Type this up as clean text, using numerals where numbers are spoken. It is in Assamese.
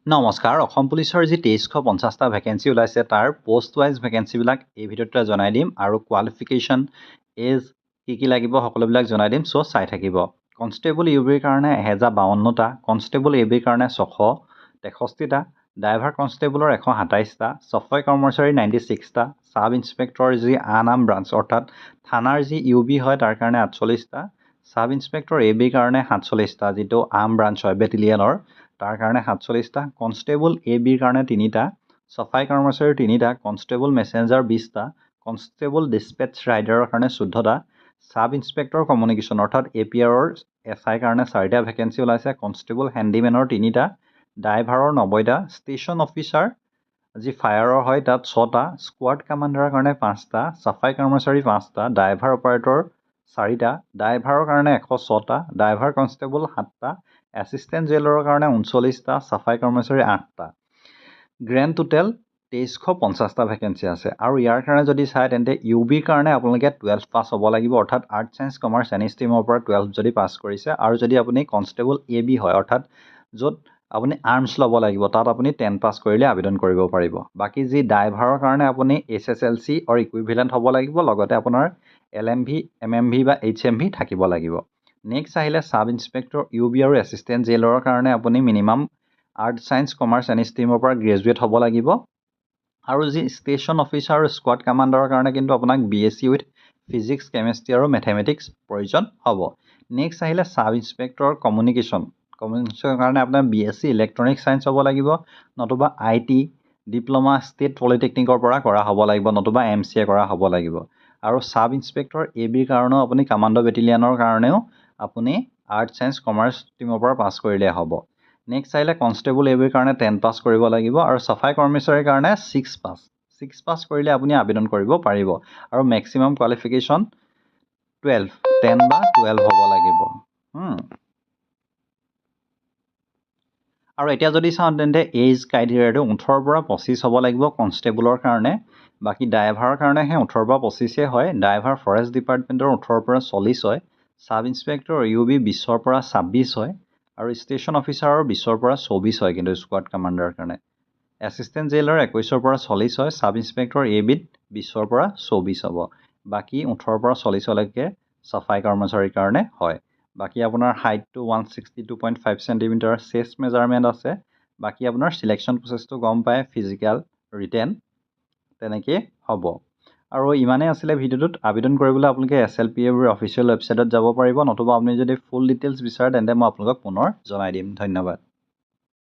নমস্কাৰ অসম পুলিচৰ যি 2350টা ভেকেন্সি ওলাইছে তাৰ পোষ্ট ৱাইজ ভেকেন্সিবিলাক এই ভিডিঅ'টোতে জনাই দিম আৰু কোৱালিফিকেশ্যন এজ কি লাগিব সকলোবিলাক জনাই দিম চ' চাই থাকিব কনষ্টেবল ইউবিৰ কাৰণে 1052টা কনষ্টেবল এবিৰ কাৰণে 663টা ড্ৰাইভাৰ কনষ্টেবলৰ 127টা ছফাই কৰ্মচাৰী 96টা সাব ইন্সপেক্টৰ যি আনাম ব্ৰাঞ্চ অৰ্থাৎ থানাৰ যি ইউবি হয় তাৰ কাৰণে 48টা সাব ইন্সপেক্টৰ এবিৰ কাৰণে 47টা যিটো আম ব্ৰাঞ্চ হয় বেটেলিয়নৰ তাৰ কাৰণে 47টা কনষ্টেবল এবিৰ কাৰণে 3টা ছফাই কৰ্মচাৰীৰ 3টা কনষ্টেবল মেছেঞ্জাৰ 20টা কনষ্টেবল ডিস্পেচ ৰাইডাৰৰ কাৰণে 14টা সাব ইন্সপেক্টৰ কমিউনিকেশ্যন অৰ্থাৎ এপিআৰৰ এছআই কাৰণে 4টা ভেকেন্সি ওলাইছে কনষ্টেবল হেণ্ডিমেনৰ 3টা ড্ৰাইভাৰৰ 90টা ষ্টেচন অফিচাৰ যি ফায়াৰৰ হয় তাত 6টা স্কোৱাড কমাণ্ডাৰৰ কাৰণে 5টা ছাফাই কৰ্মচাৰী 5টা ড্ৰাইভাৰ অপাৰেটৰ 4টা ড্ৰাইভাৰৰ কাৰণে 106টা ড্ৰাইভাৰ কনষ্টেবল 7টা এছিষ্টেণ্ট জেইলৰৰ কাৰণে 39টা ছাফাই কৰ্মচাৰী 8টা গ্ৰেণ্ড টোটেল 2350টা ভেকেন্সি আছে আৰু ইয়াৰ কাৰণে যদি চাই তেন্তে ইউবিৰ কাৰণে আপোনালোকে 12 পাছ হ'ব লাগিব অৰ্থাৎ আৰ্ট ছায়েন্স কমাৰ্চ এনি ষ্ট্ৰীমৰ পৰা 12 যদি পাছ কৰিছে আৰু যদি আপুনি কনষ্টেবল এবি হয় অৰ্থাৎ য'ত আপুনি আৰ্মছ ল'ব লাগিব তাত আপুনি 10 পাছ কৰিলে আবেদন কৰিব পাৰিব বাকী যি ড্ৰাইভাৰৰ কাৰণে আপুনি SSLC অৰ ইকুইভেলেণ্ট হ'ব লাগিব লগতে আপোনাৰ LMV MMV বা HMV থাকিব লাগিব নেক্সট আহিলে সাব ইন্সপেক্টৰ ইউবি আৰু এছিষ্টেণ্ট জেইলৰৰ কাৰণে আপুনি minimum art science commerce any ষ্ট্ৰীমৰ পৰা গ্ৰেজুৱেট হ'ব লাগিব আৰু যি ষ্টেচন অফিচাৰ আৰু স্কোৱাড কমাণ্ডাৰৰ কাৰণে কিন্তু আপোনাক BSc উইথ ফিজিক্স কেমেষ্ট্ৰি আৰু মেথমেটিক্স প্ৰয়োজন হ'ব নেক্সট আহিলে সাব ইন্সপেক্টৰ কমিউনিকেশ্যনৰ কাৰণে আপোনাৰ BSc ইলেক্ট্ৰনিক ছায়েন্স হ'ব লাগিব নতুবা IT ডিপ্ল'মা ষ্টেট পলিটেকনিকৰ পৰা কৰা হ'ব লাগিব নতুবা MCA কৰা হ'ব লাগিব আৰু সাব ইন্সপেক্টৰ এবিৰ কাৰণেও আপুনি কামাণ্ডো বেটেলিয়নৰ কাৰণেও আপুনি আৰ্ট ছায়েন্স কমাৰ্চ ষ্ট্ৰীমৰ পৰা পাছ কৰিলে হ'ব নেক্সট আহিলে কনষ্টেবল এবিৰ কাৰণে 10 পাছ কৰিব লাগিব আৰু ছাফাই কৰ্মচাৰীৰ কাৰণে 6 পাছ কৰিলে আপুনি আবেদন কৰিব পাৰিব আৰু মেক্সিমাম কোৱালিফিকেশ্যন 10 বা 12 হ'ব লাগিব আৰু এতিয়া যদি চাওঁ তেন্তে এজ ক্ৰাইটেৰিয়াটো 18 পৰা 25 হ'ব লাগিব কনষ্টেবলৰ কাৰণে বাকী ড্ৰাইভাৰৰ কাৰণে 18 পৰা 25 হয় ড্ৰাইভাৰ ফৰেষ্ট ডিপাৰ্টমেণ্টৰ 18 পৰা 40 হয় সাব ইন্সপেক্টৰ ইউবি 20 পৰা 26 হয় আৰু ষ্টেচন অফিচাৰৰ 20 পৰা 24 হয় কিন্তু স্কোৱাড কমাণ্ডাৰৰ কাৰণে এছিষ্টেণ্ট জেইলৰ 21 পৰা 40 হয় সাব ইন্সপেক্টৰ এবিত 20 পৰা 24 হ'ব বাকী 18 পৰা 40 লৈকে ছাফাই কৰ্মচাৰীৰ কাৰণে হয় বাকী আপোনাৰ হাইটটো 162.5 সেন্টিমিটাৰ চেষ্ট মেজাৰমেণ্ট আছে বাকী আপোনাৰ সিলেকশ্যন প্ৰচেছটো গম পায় ফিজিকেল ৰিটেন তেনেকৈ হ'ব আৰু ইমানেই আছিলে ভিডিঅ'টোত আবেদন কৰিবলৈ আপোনালোকে SLPAৰ অফিচিয়েল ৱেবছাইটত যাব পাৰিব নতুবা আপুনি যদি ফুল ডিটেইলছ বিচাৰে তেন্তে মই আপোনালোকক পুনৰ জনাই দিম ধন্যবাদ